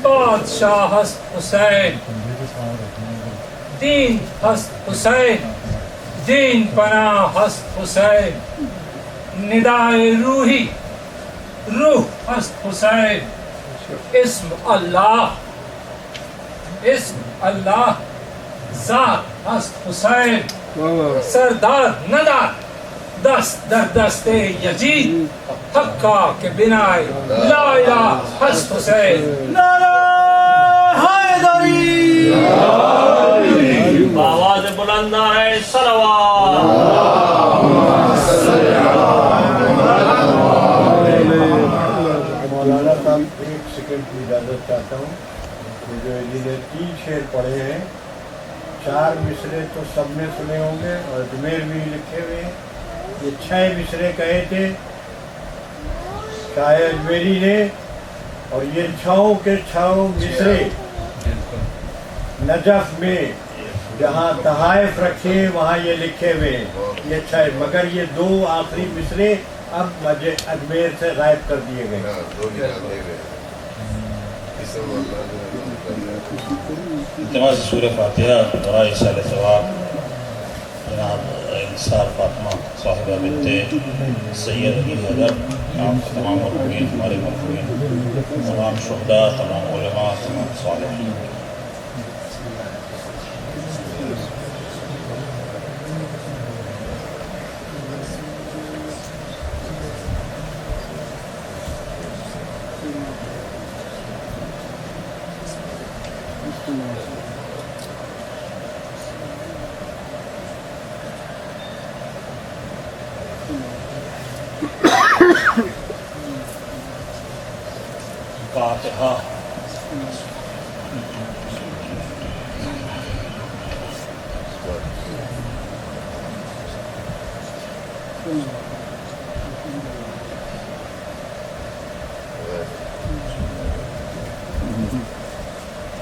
بادشاہ ہست حسین، دین ہست حسین، دین پناہ ہست حسین، ندائے روحی روح ہست حسین، اسم اللہ ذات ہست حسین، سردار ندار دست در دست یزید، حقا کے بنا لا الہ ہست حسین۔ نعرہ حیدری، آواز بلند ہے صلوات۔ مولانا صاحب ایک سیکنڈ کی اجازت چاہتا ہوں۔ یہ جو انہوں نے 3 شعر پڑھے ہیں، 4 مصرے تو سب نے سنے ہوں گے اور اجمیر بھی لکھے ہوئے ہیں۔ یہ 6 مصرے کہے تھے شاہ اجمیری نے، اور یہ 6 کے 6 مصرے نجف میں جہاں تحائف رکھے وہاں یہ لکھے ہوئے ہیں یہ 6، مگر یہ 2 آخری مصرے اب اجمیر سے غائب کر دیے گئے۔ التماس سورہ فاتحہ برائے سال ثواب جناب انصار فاطمہ صاحبہ بنت سید علی حیدر، آپ تمام مرحومین، ہمارے مرحومین، تمام شہداء، تمام علماء، تمام صالحین۔ فاتحہ۔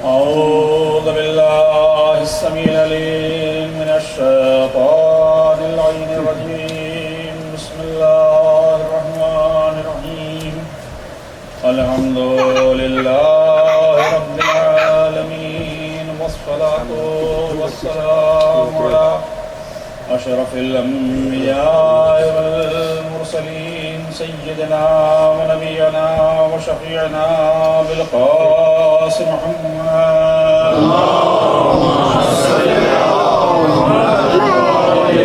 اعوذ باللہ السمیع العلیم من الشیطان اللعین الرجیم، بسم اللہ الرحمن الرحیم، الحمد للہ رب العالمین، والصلاة والسلام علی اشرف الانبیاء والمرسلین، سیدنا ونبینا وشفیعنا بالقاسم محمد، اللہم صل علی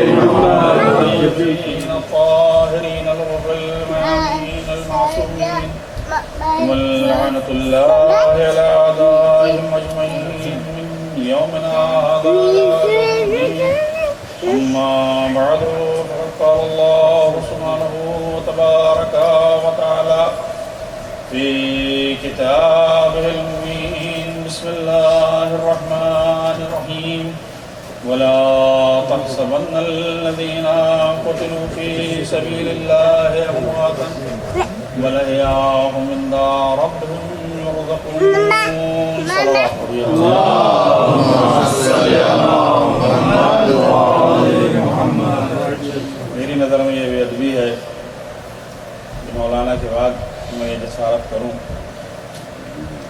الطیبین الطاہرین الغر المعین المعصومین، واللعنة اللہ علی اعدائهم اجمعین من یومنا هذا اما بعد، فقد قال اللہ سبحانہ وتبارک وتعالی في كتابه المبين، بسم الله الرحمن الرحيم، ولا تحسبن الذين قتلوا في سبيل الله أمواتا بل أحياء عند ربهم يرزقون۔ صلوات اللهم صل على محمد وآل محمد۔ میری نظر میں یہ بے ادبی ہے کہ مولانا کے بعد میں یہ جسارت کروں،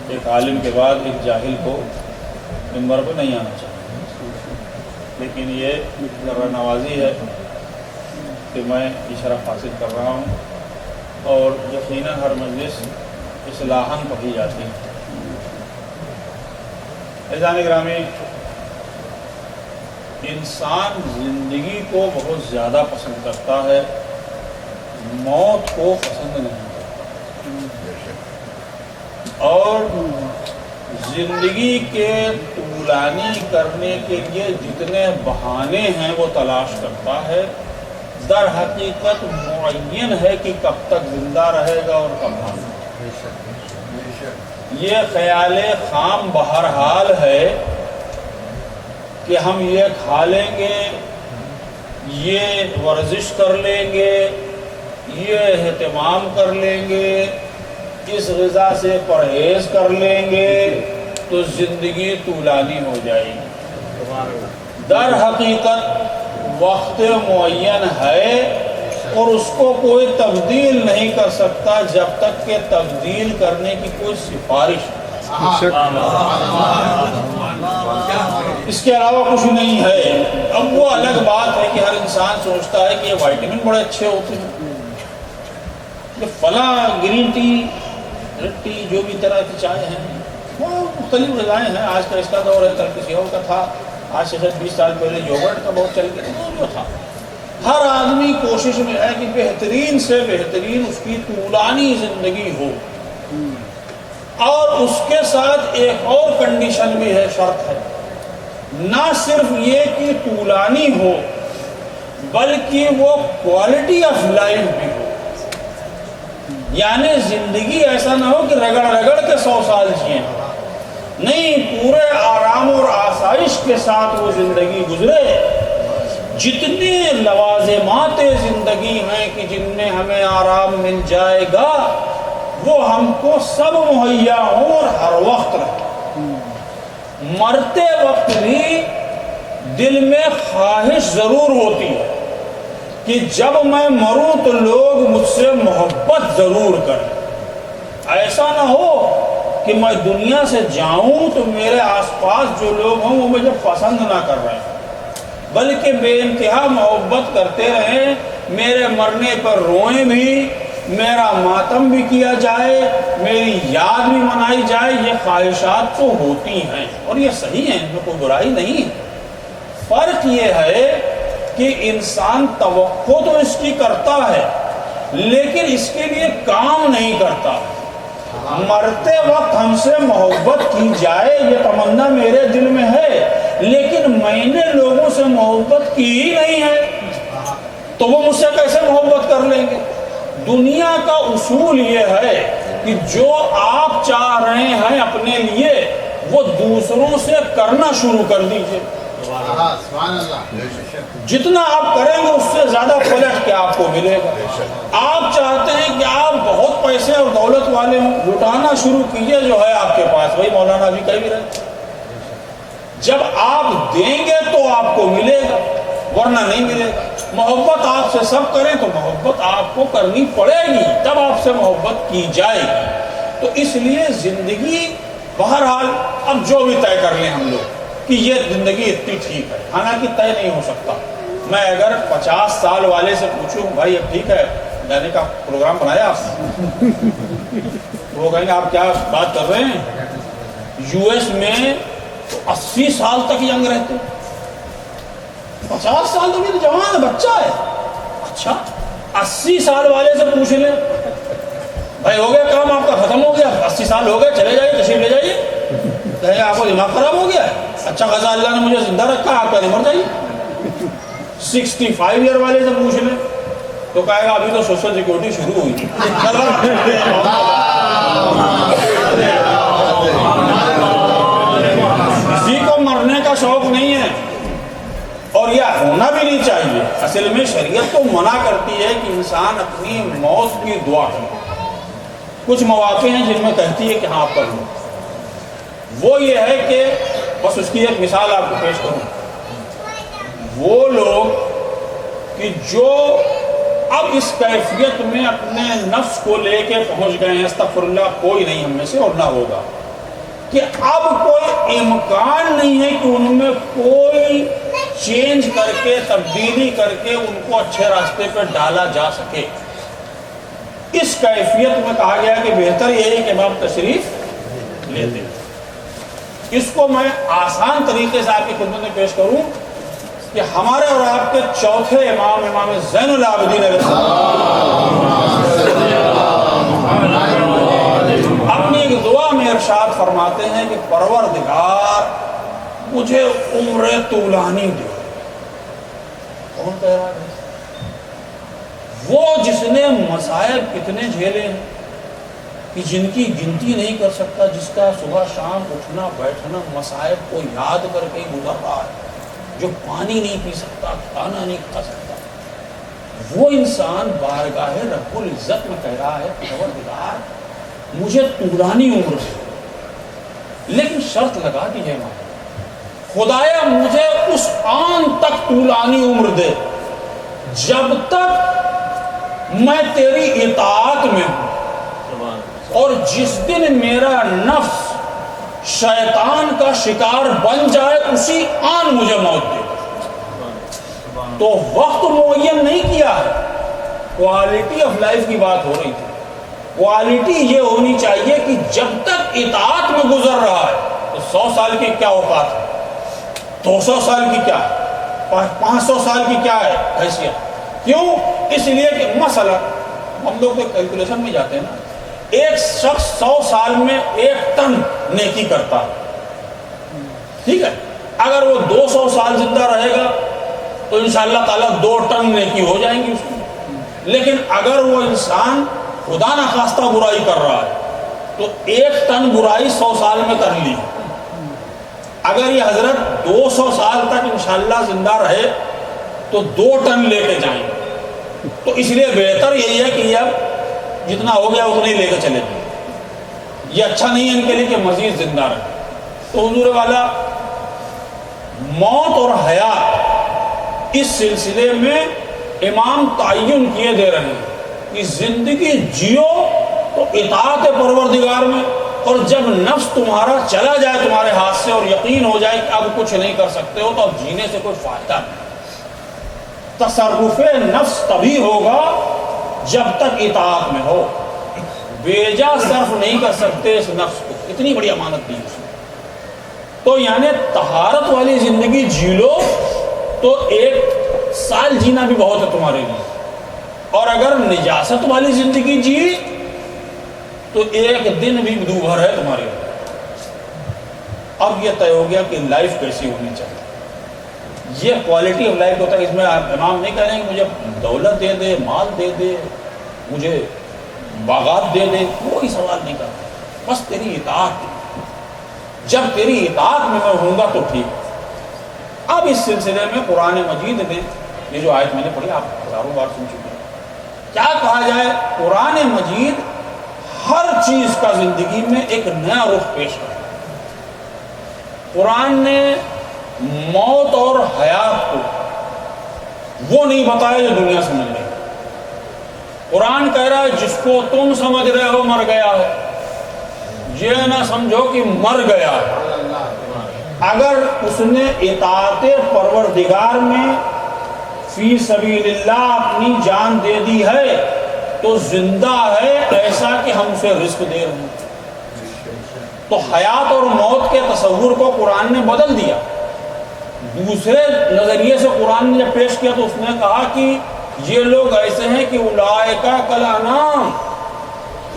ایک عالم کے بعد ایک جاہل کو منبر پہ نہیں آنا چاہیے، لیکن یہ ذرا نوازی ہے کہ میں یہ شرف حاصل کر رہا ہوں، اور یقیناً ہر مجلس اصلاحاً پڑھی جاتی ہے۔ عزیزان گرامی، انسان زندگی کو بہت زیادہ پسند کرتا ہے، موت کو پسند نہیں کرتا، اور زندگی کے طولانی کرنے کے لیے جتنے بہانے ہیں وہ تلاش کرتا ہے، در حقیقت معین ہے کہ کب تک زندہ رہے گا اور کب نہ۔ یہ خیال خام بہرحال ہے کہ ہم یہ کھا لیں گے، یہ ورزش کر لیں گے، یہ اہتمام کر لیں گے، اس غذا سے پرہیز کر لیں گے تو زندگی طولانی ہو جائے گی۔ در حقیقت وقت معین ہے اور اس کو کوئی تبدیل نہیں کر سکتا جب تک کہ تبدیل کرنے کی کوئی سفارش نہیں۔ اس کے علاوہ کچھ نہیں ہے. اب وہ الگ بات ہے کہ ہر انسان سوچتا ہے کہ یہ وائٹامن بڑے اچھے ہوتے ہیں، کہ فلاں گرین ٹی، ریڈ ٹی، جو بھی طرح کی چائے ہیں، وہ مختلف غذائیں ہیں. آج کا اس کا دور ہے، کل کسی اور کا تھا. آج سے 20 سال پہلے یوگرٹ کا بہت چل گیا، جو تھا. ہر آدمی کوشش میں ہے کہ بہترین سے بہترین اس کی طولانی زندگی ہو، اور اس کے ساتھ ایک اور کنڈیشن بھی ہے، شرط ہے. نہ صرف یہ کہ طولانی ہو، بلکہ وہ کوالٹی آف لائف بھی ہو. یعنی زندگی ایسا نہ ہو کہ رگڑ رگڑ کے 100 سال جئیں، نہیں، پورے آرام اور آسائش کے ساتھ وہ زندگی گزرے. جتنے لوازمات زندگی ہیں کہ جن میں ہمیں آرام مل جائے گا، وہ ہم کو سب مہیا ہوں اور ہر وقت رہے. مرتے وقت بھی دل میں خواہش ضرور ہوتی ہے کہ جب میں مروں تو لوگ مجھ سے محبت ضرور کریں. ایسا نہ ہو کہ میں دنیا سے جاؤں تو میرے آس پاس جو لوگ ہوں وہ مجھے پسند نہ کر رہے ہیں، بلکہ بے انتہا محبت کرتے رہیں، میرے مرنے پر روئیں بھی، میرا ماتم بھی کیا جائے، میری یاد بھی منائی جائے. یہ خواہشات تو ہوتی ہیں اور یہ صحیح ہیں، ان میں کوئی برائی نہیں. فرق یہ ہے کہ انسان توقع تو اس کی کرتا ہے، لیکن اس کے لیے کام نہیں کرتا. مرتے وقت ہم سے محبت کی جائے یہ تمنا میرے دل میں ہے، لیکن میں نے لوگوں سے محبت کی ہی نہیں ہے، تو وہ مجھ سے کیسے محبت کر لیں گے؟ دنیا کا اصول یہ ہے کہ جو آپ چاہ رہے ہیں اپنے لیے وہ دوسروں سے کرنا شروع کر دیجئے. جتنا آپ کریں گے اس سے زیادہ پلٹ کے آپ کو ملے گا. آپ چاہتے ہیں کہ آپ بہت پیسے اور دولت والے ہوں، لٹانا شروع کیجئے جو ہے آپ کے پاس. وہی مولانا بھی کہہ بھی رہے، جب آپ دیں گے تو آپ کو ملے گا، ورنہ نہیں ملے گا. محبت آپ سے سب کریں تو محبت آپ کو کرنی پڑے گی، تب آپ سے محبت کی جائے گی. تو اس لیے زندگی بہرحال اب جو بھی طے کر لیں ہم لوگ کہ یہ زندگی اتنی ٹھیک ہے، حالانکہ طے نہیں ہو سکتا. میں اگر 50 سال والے سے پوچھوں بھائی اب ٹھیک ہے جانے کا پروگرام بنایا آپ نے، وہ کہیں گے آپ کیا بات کر رہے ہیں؟ یو ایس میں 80 سال تک ینگ رہتے، 50 سال تو میرے جوان ہے، بچہ ہے. اچھا 80 سال والے سے پوچھ لیں بھائی ہو گیا کام آپ کا، ختم ہو گیا، 80 سال ہو گئے، چلے جائیے، تشریف لے جائیے. کہیں آپ کو دماغ خراب ہو گیا ہے؟ اچھا خاصا اللہ نے مجھے زندہ رکھا، آپ کہتے مر جائیے. 65 ایئر والے سے پوچھ لیں تو کہے گا ابھی تو سوشل سیکورٹی شروع ہوئی. کسی کو مرنے کا شوق نہیں ہے اور یہ ہونا بھی نہیں چاہیے. اصل میں شریعت تو منع کرتی ہے کہ انسان اپنی موت کی دعا کرے. کچھ مواقع ہیں جن میں کہتی ہے کہ ہاں آپ کر لو. وہ یہ ہے کہ بس اس کی ایک مثال آپ کو پیش کروں. وہ لوگ کہ جو اب اس کیفیت میں اپنے نفس کو لے کے پہنچ گئے ہیں، استغفر اللہ، کوئی نہیں ہم میں سے اور نہ ہوگا، کہ اب کوئی امکان نہیں ہے کہ ان میں کوئی چینج کر کے، تبدیلی کر کے ان کو اچھے راستے پہ ڈالا جا سکے. اس کیفیت میں کہا گیا کہ بہتر یہ ہے کہ آپ تشریف لیتے ہیں. اس کو میں آسان طریقے سے آپ کی خدمت میں پیش کروں کہ ہمارے اور آپ کے چوتھے امام، امام زین العابدین علیہ السلام اپنی ایک دعا میں ارشاد فرماتے ہیں کہ پروردگار مجھے عمر طولانی دے. کون کہہ رہا ہے؟ وہ جس نے مصائب کتنے جھیلے ہیں کہ جن کی گنتی نہیں کر سکتا، جس کا صبح شام اٹھنا بیٹھنا مصائب کو یاد کر کے گزر رہا ہے، جو پانی نہیں پی سکتا، کھانا نہیں کھا سکتا، وہ انسان بارگاہ رب العزت میں کہہ رہا ہے پروردگار مجھے طولانی عمر دے، لیکن شرط لگا دی ہے ماں، خدایا مجھے اس آن تک طولانی عمر دے جب تک میں تیری اطاعت میں ہوں، اور جس دن میرا نفس شیطان کا شکار بن جائے اسی آن مجھے موت دے. تو وقت معین نہیں کیا ہے، کوالٹی آف لائف کی بات ہو رہی تھی. کوالٹی یہ ہونی چاہیے کہ جب تک اطاعت میں گزر رہا ہے تو 100 سال کی کیا اوقات ہے، 200 سال کی کیا ہے، 500 سال کی کیا ہے حیثیت. کیوں؟ اس لیے کہ مثلا ہم لوگ تو کیلکولیشن میں جاتے ہیں نا، ایک شخص 100 سال میں 1 ٹن نیکی کرتا ہے، ٹھیک ہے. اگر وہ 200 سال زندہ رہے گا تو انشاءاللہ تعالیٰ 2 ٹن نیکی ہو جائیں گی اس میں. لیکن اگر وہ انسان خدا نخواستہ برائی کر رہا ہے تو 1 ٹن برائی 100 سال میں کر لی. اگر یہ حضرت 200 سال تک انشاءاللہ زندہ رہے تو 2 ٹن لے کے جائیں گے. تو اس لیے بہتر یہی ہے کہ یہ اب جتنا ہو گیا اتنا ہی لے کے چلے جائیں. یہ اچھا نہیں ہے ان کے لیے کہ مزید زندہ رہے. تو حضور والا موت اور حیات اس سلسلے میں امام تعین کیے دے رہے ہیں کہ زندگی جیو تو اطاعت پروردگار میں، اور جب نفس تمہارا چلا جائے تمہارے ہاتھ سے اور یقین ہو جائے کہ اب کچھ نہیں کر سکتے ہو تو اب جینے سے کوئی فائدہ نہیں. تصرف نفس تبھی ہوگا جب تک اطاعت میں ہو. بیجا صرف نہیں کر سکتے اس نفس کو، اتنی بڑی امانت دی اس نے. تو یعنی طہارت والی زندگی جی لو تو 1 سال جینا بھی بہت ہے تمہارے لیے، اور اگر نجاست والی زندگی جی تو 1 دن بھی دو بھر ہے تمہارے لیے. اب یہ طے ہو گیا کہ لائف کیسی ہونی چاہیے. یہ کوالٹی آف لائف ہوتا ہے. اس میں امام نہیں کہہ رہے ہیں کہ مجھے دولت دے دے، مال دے دے، مجھے باغات دے دے، کوئی سوال نہیں کرتا. بس تیری اطاعت. جب تیری اطاعت میں ہوں گا تو ٹھیک. اب اس سلسلے میں قرآن مجید نے یہ جو آیت میں نے پڑھی آپ ہزاروں بار سن چکے ہیں. کیا کہا جائے؟ قرآن مجید ہر چیز کا زندگی میں ایک نیا رخ پیش کرتا ہے. قرآن نے موت اور حیات کو وہ نہیں بتایا جو دنیا سمجھ رہی. قرآن کہہ رہا ہے جس کو تم سمجھ رہے ہو مر گیا ہے، یہ نہ سمجھو کہ مر گیا ہے. اگر اس نے اطاعت پروردگار میں فی سبیل اللہ اپنی جان دے دی ہے تو زندہ ہے، ایسا کہ ہم اسے رزق دے رہے ہیں. تو حیات اور موت کے تصور کو قرآن نے بدل دیا. دوسرے نظریے سے قرآن نے جب پیش کیا تو اس نے کہا کہ یہ لوگ ایسے ہیں کہ اولئک کالانعام،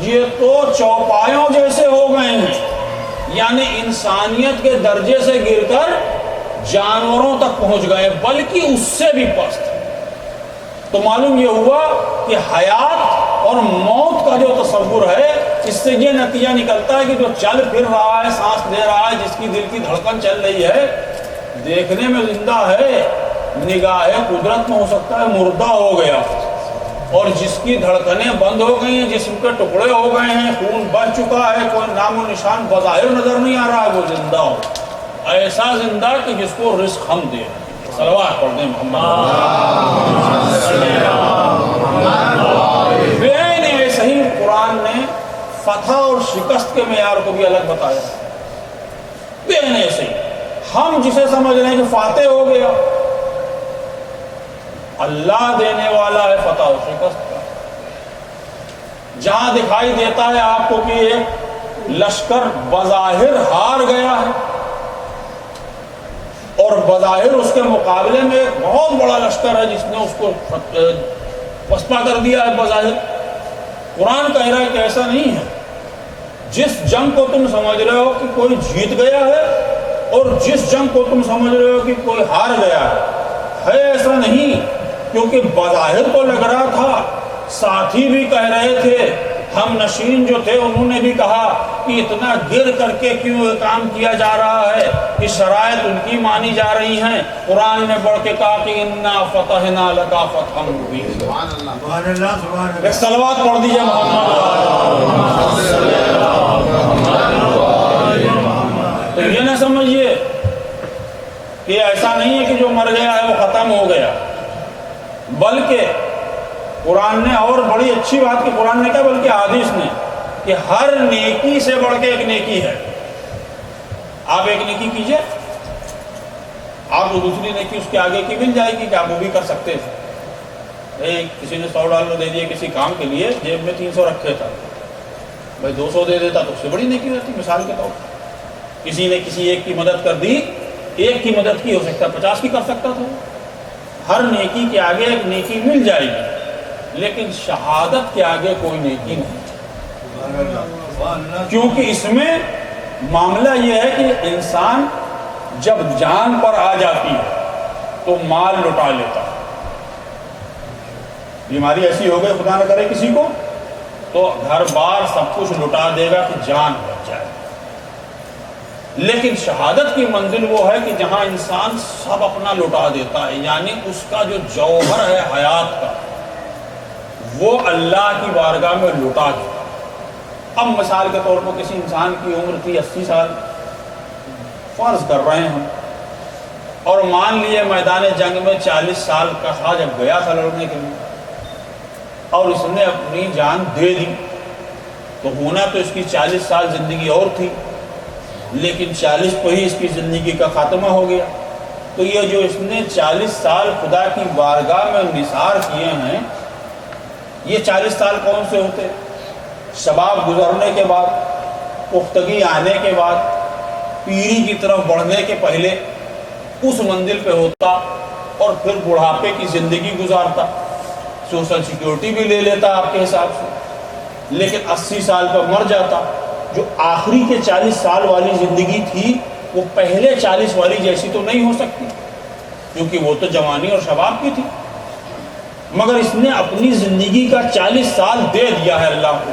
یہ تو چوپایوں جیسے ہو گئے ہیں. یعنی انسانیت کے درجے سے گر کر جانوروں تک پہنچ گئے، بلکہ اس سے بھی پست. تو معلوم یہ ہوا کہ حیات اور موت کا جو تصور ہے اس سے یہ نتیجہ نکلتا ہے کہ جو چل پھر رہا ہے، سانس لے رہا ہے، جس کی دل کی دھڑکن چل رہی ہے، دیکھنے میں زندہ ہے، نگاہ قدرت میں ہو سکتا ہے مردہ ہو گیا. اور جس کی دھڑکنیں بند ہو گئی ہیں، جسم کے ٹکڑے ہو گئے ہیں، خون بہہ چکا ہے، کوئی نام و نشان بظاہر نظر نہیں آ رہا ہے، وہ زندہ ہو. ایسا زندہ کہ جس کو رزق ہم دے. صلوات پڑھ دیں محمد. ایسے ہی قرآن نے فتح اور شکست کے معیار کو بھی الگ بتایا. ایسے ہی ہم جسے سمجھ رہے ہیں کہ فاتح ہو گیا، اللہ دینے والا ہے فتح و شکست کا. جہاں دکھائی دیتا ہے آپ کو کہ ایک لشکر بظاہر ہار گیا ہے اور بظاہر اس کے مقابلے میں ایک بہت بڑا لشکر ہے جس نے اس کو پسپا کر دیا ہے بظاہر، قرآن کہہ رہا ہے کہ ایسا نہیں ہے. جس جنگ کو تم سمجھ رہے ہو کہ کوئی جیت گیا ہے اور جس جنگ کو تم سمجھ رہے ہو کہ کوئی ہار گیا ہے ایسا نہیں. کیونکہ بظاہر تو لگ رہا تھا، ساتھی بھی کہہ رہے تھے، ہم نشین جو تھے انہوں نے بھی کہا کہ اتنا گر کر کے کیوں یہ کام کیا جا رہا ہے، کہ شرائط ان کی مانی جا رہی ہیں. قرآن نے بڑھ کے کہا کہ انا فتحنا لک فتحا مبینا. سبحان اللہ سبحان اللہ. ایک صلوات پڑھ دیجیے محمد. تو یہ نہ سمجھیے کہ ایسا نہیں ہے کہ جو مر گیا ہے وہ ختم ہو گیا، بلکہ قرآن نے اور بڑی اچھی بات کہ قرآن نے کہا، بلکہ حدیث نے، کہ ہر نیکی سے بڑھ کے ایک نیکی ہے. آپ ایک نیکی کیجئے، آپ کو دوسری نیکی اس کے آگے کی مل جائے گی کہ آپ وہ بھی کر سکتے تھے۔ کسی نے $100 دے دیے کسی کام کے لیے، جیب میں 300 رکھے تھا، بھائی 200 دے دیتا تو اس سے بڑی نیکی رہتی۔ مثال کے طور پر کسی نے کسی ایک کی مدد کر دی، ایک کی مدد کی، ہو سکتا 50 کی کر سکتا تھا۔ ہر نیکی کے آگے ایک نیکی مل جائے گی، لیکن شہادت کے آگے کوئی نیکی نہیں، کیونکہ اس میں معاملہ یہ ہے کہ انسان جب جان پر آ جاتی ہے تو مال لٹا لیتا ہے۔ بیماری ایسی ہو گئی خدا نہ کرے کسی کو، تو گھر بار سب کچھ لٹا دے گا کہ جان بچ جائے۔ لیکن شہادت کی منزل وہ ہے کہ جہاں انسان سب اپنا لٹا دیتا ہے، یعنی اس کا جو جوہر ہے حیات کا وہ اللہ کی بارگاہ میں لٹا دیتا۔ اب مثال کے طور پر کسی انسان کی عمر تھی 80 سال، فرض کر رہے ہیں ہم، اور مان لیے میدان جنگ میں 40 سال کا تھا جب گیا تھا لڑنے کے لیے، اور اس نے اپنی جان دے دی، تو ہونا تو اس کی 40 سال زندگی اور تھی، لیکن 40 پہ ہی اس کی زندگی کا خاتمہ ہو گیا۔ تو یہ جو اس نے 40 سال خدا کی بارگاہ میں نثار کیے ہیں، یہ 40 سال کون سے ہوتے؟ شباب گزرنے کے بعد، پختگی آنے کے بعد، پیری کی طرف بڑھنے کے پہلے اس منزل پہ ہوتا، اور پھر بڑھاپے کی زندگی گزارتا، سوشل سیکیورٹی بھی لے لیتا آپ کے حساب سے، لیکن 80 سال پر مر جاتا۔ جو آخری کے 40 سال والی زندگی تھی وہ پہلے 40 والی جیسی تو نہیں ہو سکتی، کیونکہ وہ تو جوانی اور شباب کی تھی، مگر اس نے اپنی زندگی کا 40 سال دے دیا ہے اللہ کو۔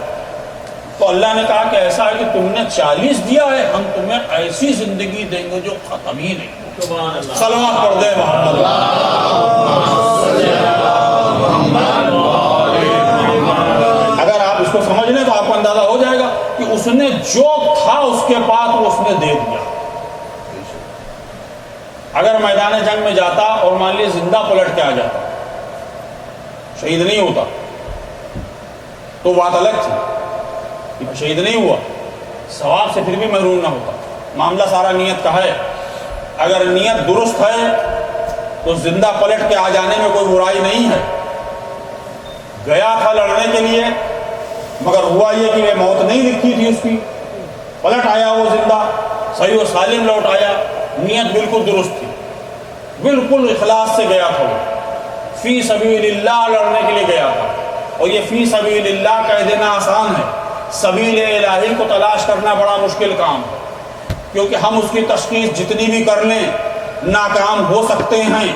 تو اللہ نے کہا کہ ایسا ہے کہ تم نے 40 دیا ہے، ہم تمہیں ایسی زندگی دیں گے جو ختم ہی نہیں۔ سبحان اللہ، صلوات پڑھ دیں محمد۔ اگر آپ اس کو سمجھ لیں تو آپ کو اندازہ ہو جائے گا کہ اس نے جو تھا اس کے پاس وہ اس نے دے دیا۔ اگر میدان جنگ میں جاتا اور مان لیے زندہ پلٹ کے آ جاتا، شہید نہیں ہوتا، تو بات الگ تھی، شہید نہیں ہوا، ثواب سے پھر بھی محروم نہ ہوتا۔ معاملہ سارا نیت کا ہے۔ اگر نیت درست ہے تو زندہ پلٹ کے آ جانے میں کوئی برائی نہیں ہے۔ گیا تھا لڑنے کے لیے، مگر ہوا یہ کہ وہ موت نہیں لکھی تھی اس کی، پلٹ آیا وہ زندہ، صحیح و سالم لوٹ آیا، نیت بالکل درست تھی، بالکل اخلاص سے گیا تھا، وہ فی سبیل اللہ لڑنے کے لیے گیا تھا۔ اور یہ فی سبیل اللہ کہہ دینا آسان ہے، سبیل الہی کو تلاش کرنا بڑا مشکل کام ہے، کیونکہ ہم اس کی تشخیص جتنی بھی کر لیں ناکام ہو سکتے ہیں۔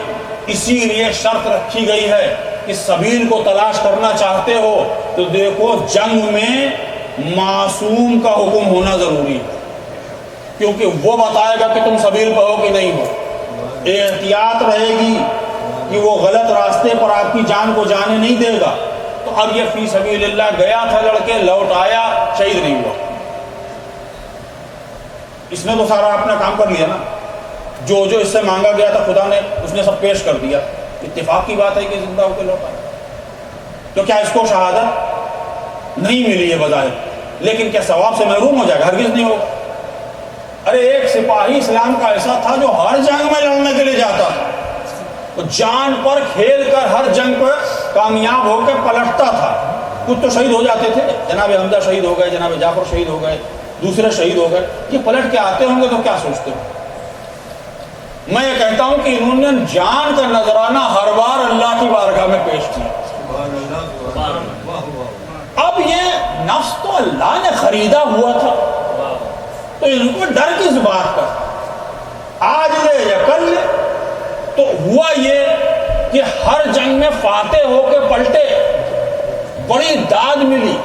اسی لیے شرط رکھی گئی ہے کہ سبیل کو تلاش کرنا چاہتے ہو تو دیکھو جنگ میں معصوم کا حکم ہونا ضروری ہے، کیونکہ وہ بتائے گا کہ تم سبیل پہ ہو کہ نہیں ہو۔ احتیاط رہے گی کہ وہ غلط راستے پر آپ کی جان کو جانے نہیں دے گا۔ تو اب یہ فی سبیل اللہ گیا تھا لڑکے، لوٹ آیا، شہید نہیں ہوا۔ اس نے تو سارا اپنا کام کر لیا نا، جو جو اس سے مانگا گیا تھا خدا نے اس نے سب پیش کر دیا۔ اتفاق کی بات ہے کہ زندہ ہو کے لوٹ آیا، تو کیا اس کو شہادت نہیں ملی ہے بظاہر، لیکن کیا ثواب سے محروم ہو جائے گا؟ ہرگز نہیں ہوگا۔ ارے ایک سپاہی اسلام کا ایسا تھا جو ہر جنگ میں لڑنے کے لیے جاتا تھا، وہ جان پر کھیل کر ہر جنگ پر کامیاب ہو کے پلٹتا تھا۔ کچھ تو شہید ہو جاتے تھے، جناب حمزہ شہید ہو گئے، جناب جعفر شہید ہو گئے، دوسرے شہید ہو گئے، یہ پلٹ کے آتے ہوں گے تو کیا سوچتے ہو؟ میں یہ کہتا ہوں کہ انہوں نے جان کا نذرانہ ہر بار اللہ کی بارگاہ میں پیش کیا۔ اب یہ نفس تو اللہ نے خریدا ہوا تھا، تو ان کو ڈر کس بات کا؟ آج لے یا کل لے۔ تو ہوا یہ کہ ہر جنگ میں فاتح ہو کے پلٹے، بڑی داد ملی۔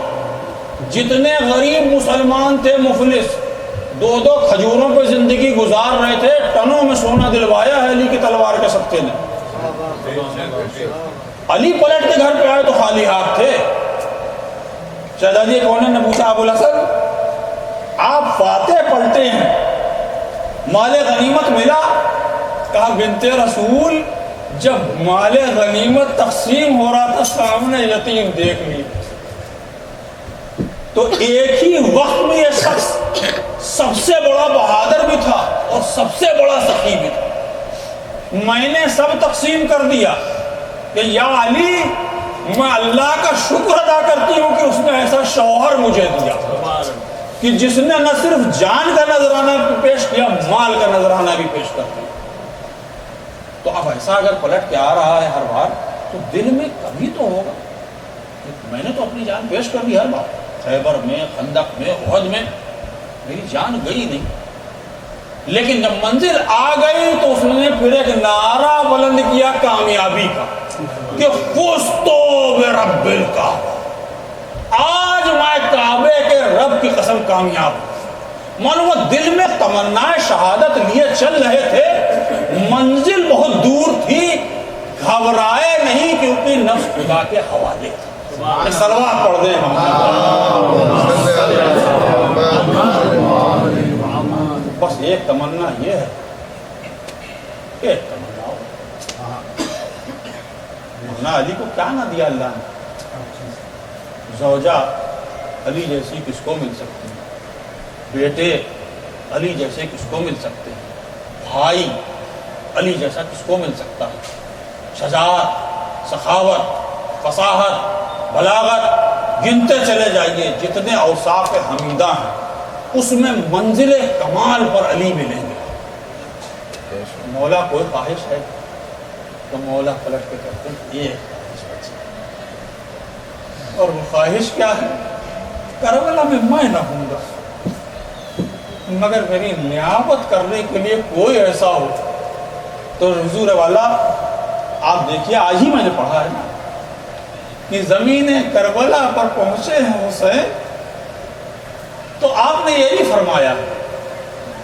جتنے غریب مسلمان تھے مفلس، 2 کھجوروں پہ زندگی گزار رہے تھے، ٹنوں میں سونا دلوایا ہے علی کی تلوار کے صدقے نے۔ علی پلٹ کے گھر پہ آئے تو خالی ہاتھ تھے۔ شہزادی کونین نے پوچھا ابو الحسن آپ فاتح پلٹے ہیں، مال غنیمت ملا؟ کہا بنت رسول جب مال غنیمت تقسیم ہو رہا تھا سامنے یتیم دیکھ لی، تو ایک ہی وقت میں یہ شخص سب سے بڑا بہادر بھی تھا، سب سے بڑا سخی بھی تھا. میں نے سب تقسیم کر دیا کہ یا علی میں اللہ کا شکر ادا کرتی ہوں کہ اس نے ایسا شوہر مجھے دیا کہ جس نے نہ صرف جان کا نذرانہ پیش کیا مال کا نذرانہ بھی پیش کر دیا. تو اب ایسا اگر پلٹ کے آ رہا ہے ہر بار تو دل میں کبھی تو ہوگا کہ میں نے تو اپنی جان پیش کر دی ہر بار, خیبر میں, خندق میں, احد میں میری جان گئی نہیں. لیکن جب منزل آ گئی تو اس نے پھر ایک نعرہ بلند کیا کامیابی کا کہ فزتو برب الکعبہ, آج میں کعبے کے رب کی قسم کامیاب ہوں. معلوم دل میں تمنا شہادت لیے چل رہے تھے, منزل بہت دور تھی, گھبرائے نہیں کیونکہ نفس خدا کے حوالے تھا. صلوات پڑھ دیں بس ایک تمنا یہ ہے, ایک تمنا مولانا علی کو کیا نہ دیا اللہ نے. زوجہ علی جیسی کس کو مل سکتی ہے, بیٹے علی جیسے کس کو مل سکتے ہیں, بھائی علی جیسا کس کو مل سکتا ہے. شجاعت, سخاوت, فصاحت, بلاغت, گنتے چلے جائیے جتنے اوصاف حمیدہ ہیں اس میں منزل کمال پر علی ملیں گے. مولا کوئی خواہش ہے تو مولا پلٹ کے کہتے ہیں یہ خواہش بچی, اور وہ خواہش کیا ہے, کربلا میں نہ ہوں گا مگر میری نیابت کرنے کے لیے کوئی ایسا ہو. تو حضور والا آپ دیکھیے, آج ہی میں نے پڑھا ہے نا کہ زمین کربلا پر پہنچے ہیں حسین, تو آپ نے یہ بھی فرمایا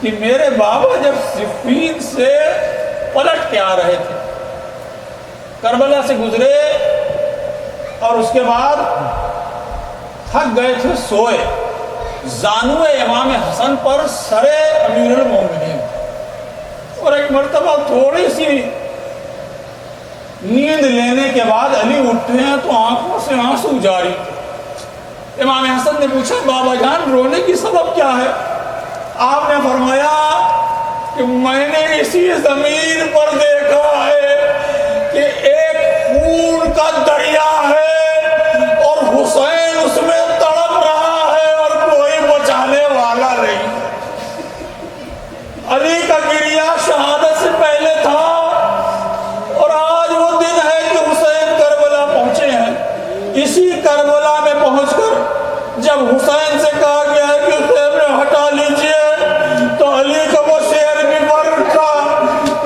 کہ میرے بابا جب صفین سے پلٹ کے آ رہے تھے, کربلا سے گزرے اور اس کے بعد تھک گئے تھے, سوئے, زانوے امام حسن پر سرے امیر المومنین, اور ایک مرتبہ تھوڑی سی نیند لینے کے بعد علی اٹھے ہیں تو آنکھوں سے آنسو جاری. امام حسن نے پوچھا بابا جان رونے کی سبب کیا ہے؟ آپ نے فرمایا کہ میں نے اسی زمین پر دیکھا ہے کہ ایک خون کا دریا ہے اور حسین اس میں تڑپ رہا ہے اور کوئی بچانے والا نہیں. علی کا گریہ شہادت سے پہلے تھا اور آج وہ دن ہے کہ حسین کربلا پہنچے ہیں. اسی کربلا میں پہنچ کر جب حسین سے کہا گیا ہے کہ خیمے ہٹا لیجئے تو علی کو وہ شعر بھی بڑھ اٹھا,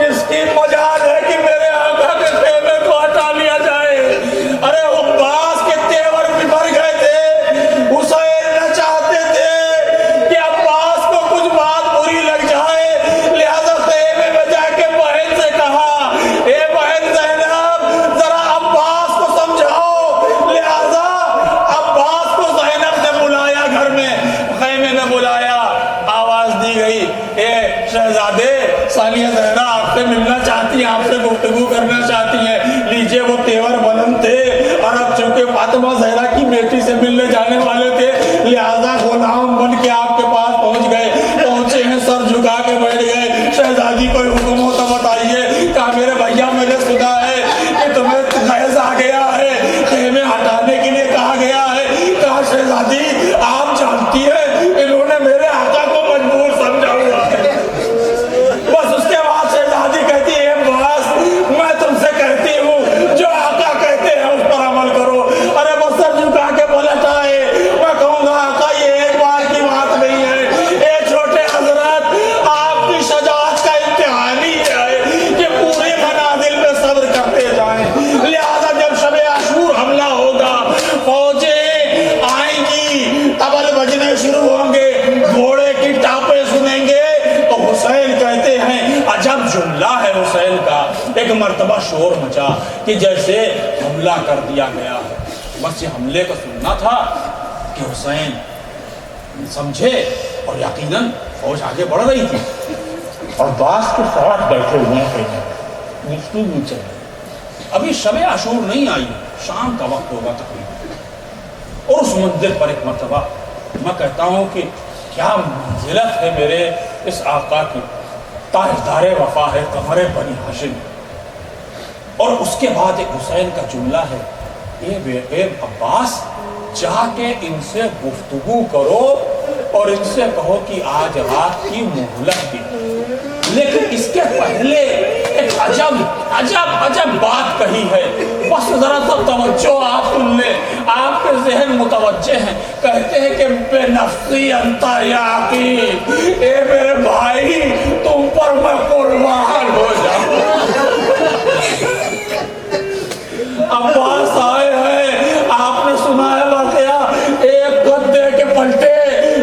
اس کی مجال ہے کہ میرے آقا کے خیمے کو ہٹا لیا جائے. ارے عباس کے تیور بھی بھر گئے تھے, حسین نہ چاہتے تھے کہ عباس کو کچھ بات بری لگ جائے, لہذا خیمے میں جا کے بہن سے کہا اے بہن زینب ذرا عباس کو سمجھاؤ. لہذا عباس کو زینب نے بلایا, گھر میں خیمے میں بلایا, آواز دی گئی اے شہزادے ثانیہ زہرا آپ سے ملنا چاہتی ہیں, آپ سے گفتگو کرنا چاہتی ہیں. لیجئے وہ تیور بلند تھے اور اب چونکہ فاطمہ زہرا کی بیٹی سے ملنے جانے والے تھے لہذا غلام بن کے آپ کے پاس پہنچ گئے. پہنچے ہیں, سر جھکا کے بیٹھ گئے. شہزادی کوئی حکم ہو تو بتائیے. کہا میرے بھیا میں نے سنا ہے کہ تمہیں خیز آ گیا ہے, خیمے ہٹانے کے لیے کہا گیا ہے. کہا شہزادی آپ جانتی ہیں انہوں نے میرے آقا کو مجبور سمجھا ہوا ہے. بس اس کے بعد شہزادی کہتی ہے بس میں تم سے کہتی ہوں جو آقا کہتے ہیں اس پر عمل کرو. ارے وہ سر جھکا کے پلٹ آئے. میں کہوں گا آقا یہ ایک بار کی بات نہیں ہے, اے چھوٹے حضرات آپ کی شجاعت کا امتحان ہی ہے کہ پورے منازل میں صبر کرتے جائیں. لہذا جب شب عاشور حملہ ہوگا, فوجیں آئیں گی, طبل بجنے شروع ہوں گے, گھوڑے کی ٹاپیں سنیں گے, تو حسین کہتے ہیں عجب جملہ ہے حسین کا. ایک مرتبہ شور مچا کہ جیسے حملہ کر دیا گیا ہے. بس یہ حملے کا سننا تھا کہ حسین سمجھے, اور یقیناً فوج آگے بڑھ رہی تھی اور باس کے ساتھ بیٹھے ہوئے ہیں, گفتگو چل رہی. ابھی شب عاشور نہیں آئی, شام کا وقت ہوگا تقریباً. اور اس منزل پر ایک مرتبہ میں کہتا ہوں کہ کیا منزلت ہے میرے اس آقا کی تاجدار وفا ہے قمر بنی ہاشم. اور اس کے بعد ایک حسین کا جملہ ہے، اے عباس جا کے ان سے گفتگو کرو اور ان سے کہو کہ آج رات کی مہلت دی. لیکن اس کے پہلے ایک عجب بات کہی ہے. بس ذرا سا توجہ آپ سن لیں، آپ کے ذہن متوجہ ہیں. کہتے ہیں کہ بے نفسی انتا یا عقیل، اے میرے بھائی تم پر میں قربان ہو جاؤں. عباس آئے ہیں، آپ نے سنا ہے واقعہ، ایک گدے کے پلٹے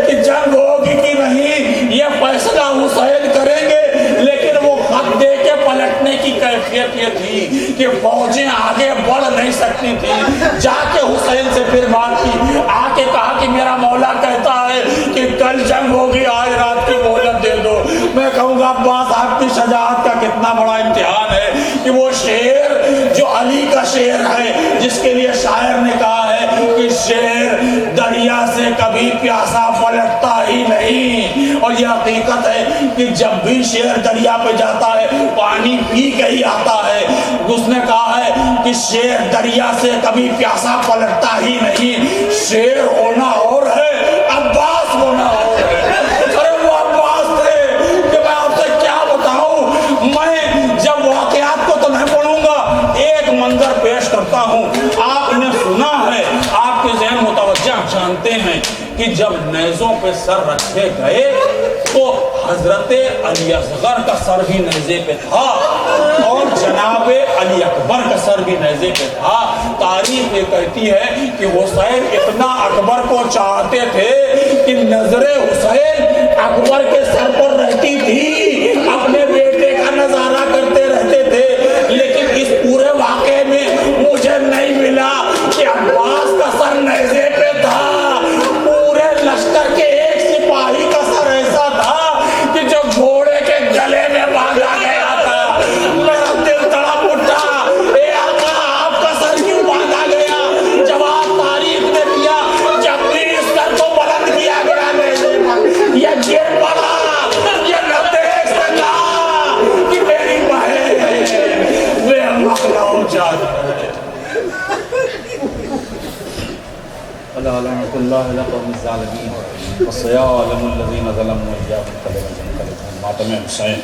کہ جنگ ہوگی کہ نہیں یہ فیصلہ حسین کریں گے. لیکن وہ خط دے کے پلٹنے کی کیفیت یہ تھی کہ فوجیں آگے بڑھ نہیں سکتی تھی. جا کے حسین سے پھر بات کی، آ کے کہا کہ میرا مولا کہتا ہے کہ کل جنگ ہوگی، آج رات کی مہلت دے دو. میں کہوں گا عباس آپ کی شجاعت کا کتنا بڑا امتحان ہے کہ وہ شعر جو علی کا شعر ہے، جس کے لیے شاعر نے کہا ہے کہ شعر دریا سے کبھی پیاسا پلٹتا ہی نہیں. اور یہ حقیقت ہے کہ جب بھی شعر دریا پہ جاتا ہے پانی پی کے ہی آتا ہے. اس نے کہا ہے کہ شعر دریا سے کبھی پیاسا پلٹتا ہی نہیں. شعر ہونا اور ہے، عباس ہونا اور ہے. ارے وہ عباس تھے کہ میں آپ سے کیا بتاؤں. میں جب واقعات کو تو نہیں پڑھوں گا، ایک منظر پیش کرتا ہوں. آپ نے سنا ہے، آپ کے ذہن متوجہ جانتے ہیں کہ جب نیزوں پہ سر رکھے گئے تو حضرت علی اصغر کا سر بھی نیزے پہ تھا اور جناب علی اکبر کا سر بھی نیزے پہ تھا. تاریخ یہ کہتی ہے کہ حسین اتنا اکبر کو چاہتے تھے کہ نظر حسین اکبر کے سر پر رہتی تھی، اپنے بیٹے کا نظارہ کرتے رہتے تھے. لیکن اس پورے واقعے میں مجھے نہیں ملا کہ عباس کا سر نیزے پہ تھا. پورے لشکر کے ایک سپاہی کا سر ایسا تھا کہ جو گھوڑے کے گلے میں باندھا گیا تھا. میرا دل تڑپ اٹھا، اے آقا آپ کا سر کیوں باندھا گیا؟ جواب تاریخ نے دیا، جب بھی اس سر کو بلند کیا گیا نیزے پر، یہ گر پڑا، یہ نہ دیکھ سکا کہ میری بہن وہ مخلوق جاتا ہے. لعنت اللہ علی قوم الظالمین وسيعلم الذين ظلموا أيام القيامة. ماتم حسین.